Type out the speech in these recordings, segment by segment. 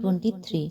23।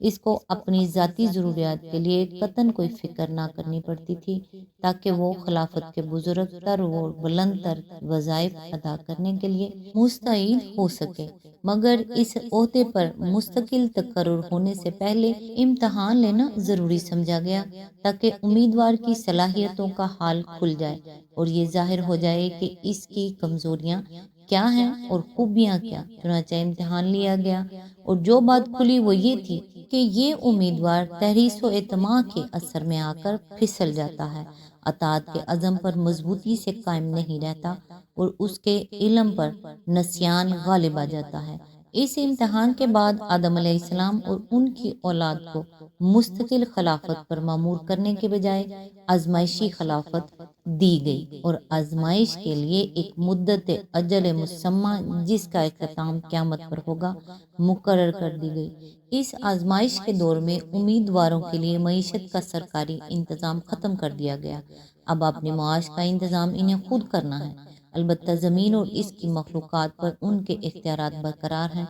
اس کو اپنی ذاتی ضروریات کے لیے قطعاً کوئی فکر نہ کرنی پڑتی تھی تاکہ وہ خلافت کے بزرگ تر و بلند تر وظائف ادا کرنے کے لیے مستعد ہو سکے، مگر اس عہدے پر مستقل تقرر ہونے سے پہلے امتحان لینا ضروری سمجھا گیا تاکہ امیدوار کی صلاحیتوں کا حال کھل جائے اور یہ ظاہر ہو جائے کہ اس کی کمزوریاں کیا ہیں اور خوبیاں کیا۔ چنانچہ امتحان لیا گیا اور جو بات کھلی وہ یہ تھی کہ یہ امیدوار تحریص و اعتماع کے اثر میں آ کر پھسل جاتا ہے، اطاعت کے عزم پر مضبوطی سے قائم نہیں رہتا اور اس کے علم پر نسیان غالب آ جاتا ہے۔ اس امتحان کے بعد آدم علیہ السلام اور ان کی اولاد کو مستقل خلافت پر مامور کرنے کے بجائے آزمائشی خلافت دی گئی اور آزمائش کے لیے ایک مدت اجل مسمى جس کا اختتام قیامت پر ہوگا مقرر کر دی گئی۔ اس آزمائش کے دور میں امیدواروں کے لیے معیشت کا سرکاری انتظام ختم کر دیا گیا۔ اب اپنے معاش کا انتظام انہیں خود کرنا ہے، البتہ زمین اور اس کی مخلوقات پر ان کے اختیارات برقرار ہیں۔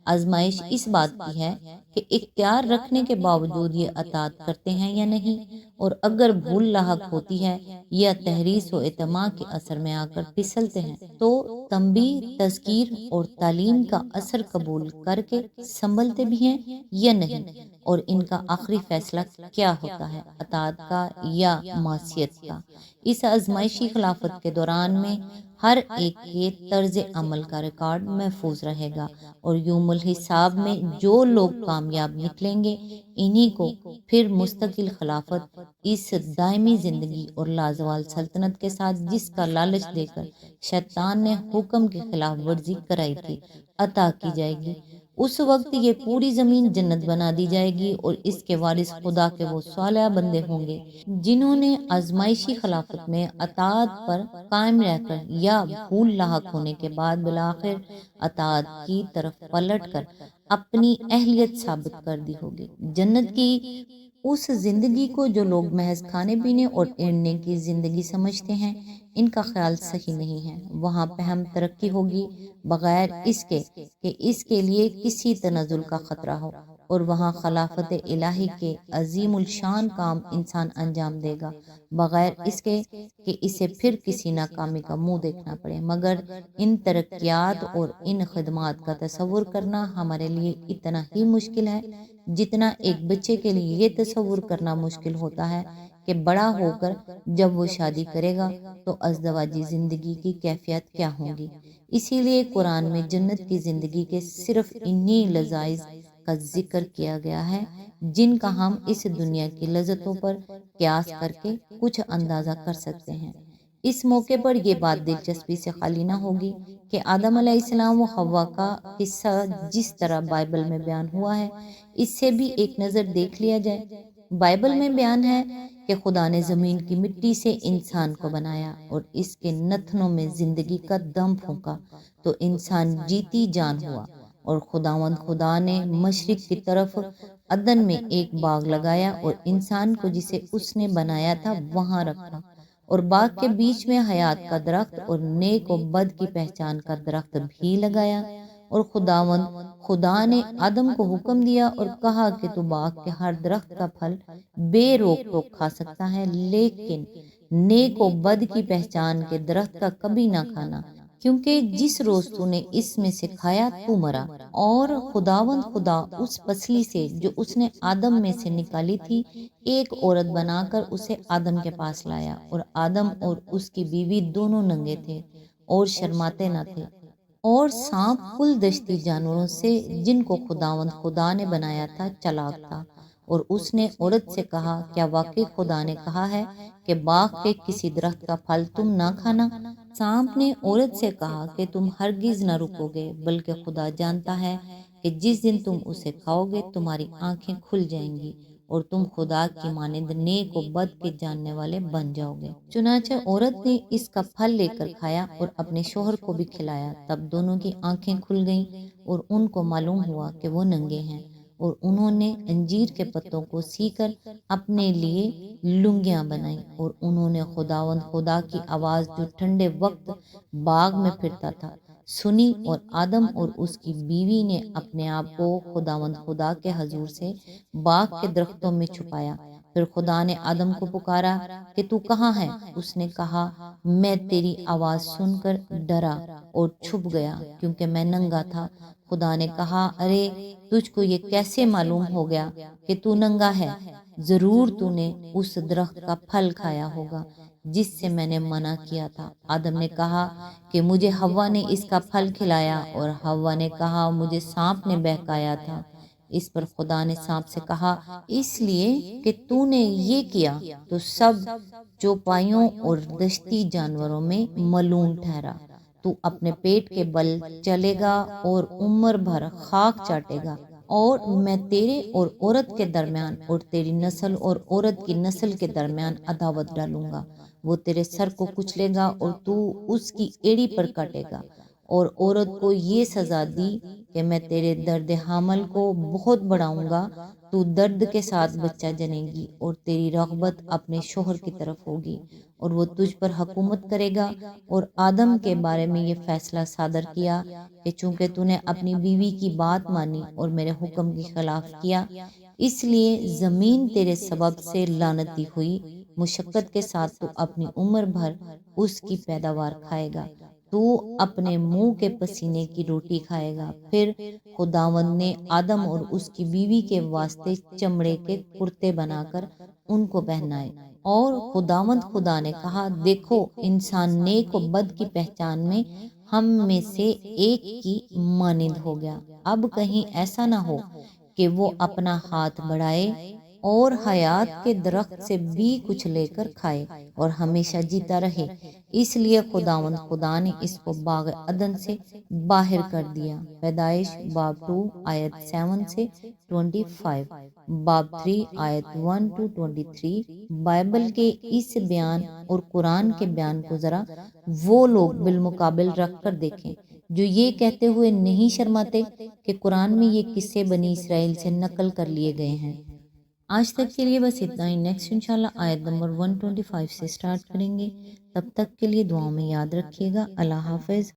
آزمائش اس بات کی ہے کہ اختیار رکھنے کے باوجود یہ اطاعت کرتے ہیں یا نہیں، اور اگر بھول لاحق ہوتی ہے یا تحریص و اعتماع کے اثر میں آ کر پھسلتے ہیں تو تنبیہ، تذکیر اور تعلیم کا اثر قبول کر کے سنبھلتے بھی ہیں یا نہیں، اور ان کا آخری فیصلہ کیا ہوتا ہے، اطاعت کا یا معصیت کا۔ اس آزمائشی خلافت کے دوران میں ہر ایک کے طرز عمل کا ریکارڈ محفوظ رہے گا اور یوم الحساب میں جو لوگ کامیاب نکلیں گے انہی کو پھر مستقل خلافت، اس دائمی زندگی اور لازوال سلطنت کے ساتھ جس کا لالچ دے کر شیطان نے حکم کی خلاف ورزی کرائی تھی، عطا کی جائے گی۔ اس وقت یہ پوری زمین جنت بنا دی جائے گی اور اس کے وارث خدا کے وہ صالح بندے ہوں گے جنہوں نے آزمائشی خلافت میں اطاعت پر قائم رہ کر یا بھول لاحق ہونے کے بعد بالآخر اطاعت کی طرف پلٹ کر اپنی اہلیت ثابت کر دی ہوگی۔ جنت کی اس زندگی کو جو لوگ محض کھانے پینے اور ایڑھنے کی زندگی سمجھتے ہیں، ان کا خیال صحیح نہیں ہے۔ وہاں پہم ترقی ہوگی بغیر اس کے کہ اس کے لیے کسی تنزل کا خطرہ ہو، اور وہاں خلافت الہی کے عظیم الشان کام انسان انجام دے گا بغیر اس کے کہ اسے پھر کسی ناکامی کا منہ دیکھنا پڑے۔ مگر ان ترقیات اور ان خدمات کا تصور کرنا ہمارے لیے اتنا ہی مشکل ہے جتنا ایک بچے کے لیے یہ تصور کرنا مشکل ہوتا ہے کہ بڑا ہو کر جب وہ شادی کرے گا تو ازدواجی زندگی کی کیفیت کیا ہوں گی۔ اسی لیے قرآن میں جنت کی زندگی کے صرف انہی لذائذ کا ذکر کیا گیا ہے جن کا ہم اس دنیا کی لذتوں پر قیاس کر کے کچھ اندازہ کر سکتے ہیں۔ اس موقع پر یہ بات دلچسپی سے خالی نہ ہوگی کہ آدم علیہ السلام و حوا کا قصہ جس طرح بائبل میں بیان ہوا ہے اس سے بھی ایک نظر دیکھ لیا جائے۔ بائبل میں بیان ہے کہ خدا نے زمین کی مٹی سے انسان کو بنایا اور اس کے نتنوں میں زندگی کا دم پھونکا تو انسان جیتی جان ہوا، اور خداوند خدا نے مشرق کی طرف عدن میں ایک باغ لگایا اور انسان کو جسے اس نے بنایا تھا وہاں رکھا، اور باغ کے بیچ میں حیات کا درخت اور نیک و بد کی پہچان کا درخت بھی لگایا، اور خدا نے آدم کو حکم دیا اور کہا کہ تو باغ کے ہر درخت کا پھل بے روک ٹوک کھا سکتا ہے، لیکن نیک و بد کی پہچان کے درخت کا کبھی نہ کھانا، کیونکہ جس روز تو نے اس میں سے کھایا تو مرا۔ اور خدا اس پسلی سے جو اس نے آدم میں سے نکالی تھی ایک عورت بنا کر اسے آدم کے پاس لایا، اور آدم اور اس کی بیوی دونوں ننگے تھے اور شرماتے نہ تھے، اور سانپ کل دشتی جانوروں سے جن کو خدا نے بنایا تھا چالاک تھا، اور اس نے عورت سے کہا کیا واقعی خدا نے کہا ہے کہ باغ کے کسی درخت کا پھل تم نہ کھانا؟ سانپ نے عورت سے کہا کہ تم ہرگز نہ رکو گے، بلکہ خدا جانتا ہے کہ جس دن تم اسے کھاؤ گے تمہاری آنکھیں کھل جائیں گی اور تم خدا کی مانند نیک و بد کے جاننے والے بن جاؤ گے۔ چنانچہ عورت نے اس کا پھل لے کر کھایا اور اپنے شوہر کو بھی کھلایا، تب دونوں کی آنکھیں کھل گئیں اور ان کو معلوم ہوا کہ وہ ننگے ہیں، اور انہوں نے انجیر کے پتوں کو سی کر اپنے لیے لنگیاں بنائیں، اور انہوں نے خدا کی آواز جو ٹھنڈے وقت باغ میں پھرتا تھا سنی اور آدم اور اس کی بیوی نے اپنے آپ کو خداوند خدا کے حضور سے باغ کے درختوں میں چھپایا۔ پھر خدا نے آدم کو پکارا کہ تو کہاں ہے؟ اس نے کہا میں تیری آواز سن کر ڈرا اور چھپ گیا کیونکہ میں ننگا تھا۔ خدا نے کہا ارے تجھ کو یہ کیسے معلوم ہو گیا کہ تو ننگا ہے؟ ضرور تو نے اس درخت کا پھل کھایا ہوگا جس سے میں نے منع کیا تھا۔ آدم نے کہا کہ مجھے حوا نے اس کا پھل کھلایا، اور حوا نے کہا مجھے سانپ نے بہکایا تھا۔ اس پر خدا نے سانپ سے کہا اس لیے کہ تو نے یہ کیا تو سب چوپایوں اور دشتی جانوروں میں ملعون ٹھہرا۔ تو اپنے پیٹ کے بل چلے گا اور عمر بھر خاک چاٹے گا، اور میں تیرے اور عورت کے درمیان اور تیری نسل اور عورت کی نسل کے درمیان عداوت ڈالوں گا۔ وہ تیرے سر کو کچلے گا اور تو اس کی ایڑی پر کاٹے گا۔ اور عورت کو یہ سزا دی کہ میں تیرے درد حمل کو بہت بڑھاؤں گا، تو درد کے ساتھ بچہ جنے گی اور تیری رغبت اپنے شوہر کی طرف ہوگی اور وہ تجھ پر حکومت کرے گا۔ اور آدم کے بارے میں یہ فیصلہ صادر کیا کہ چونکہ تو نے اپنی بیوی کی بات مانی اور میرے حکم کی خلاف کیا، اس لیے زمین تیرے سبب سے لعنتی ہوئی۔ مشقت کے ساتھ تو اپنی عمر بھر اس کی پیداوار کھائے گا، تو اپنے منہ کے پسینے کی روٹی کھائے گا۔ پھر خداوند نے آدم اور اس کی بیوی کے واسطے چمڑے کے کرتے بنا کر ان کو پہنائے۔ اور خداوند خدا نے کہا دیکھو انسان نیک و بد کی پہچان میں ہم میں سے ایک کی مانند ہو گیا۔ اب کہیں ایسا نہ ہو کہ وہ اپنا ہاتھ بڑھائے اور حیات کے درخت سے بھی کچھ لے کر کھائے اور ہمیشہ جیتا رہے۔ اس لیے خداوند خدا نے اس کو باغ عدن سے باہر کر دیا۔ پیدائش باب 2 آیت 7 سے 25، باب 3 آیت 1 to 23۔ بائبل کے اس بیان اور قرآن کے بیان کو ذرا وہ لوگ بالمقابل رکھ کر دیکھیں جو یہ کہتے ہوئے نہیں شرماتے کہ قرآن میں یہ قصے بنی اسرائیل سے نقل کر لیے گئے ہیں۔ آج تک کے لیے بس اتنا ہی۔ نیکسٹ انشاءاللہ آیت نمبر 125 سے سٹارٹ کریں گے۔ تب تک کے لیے دعاؤں میں یاد رکھیے گا۔ اللہ حافظ۔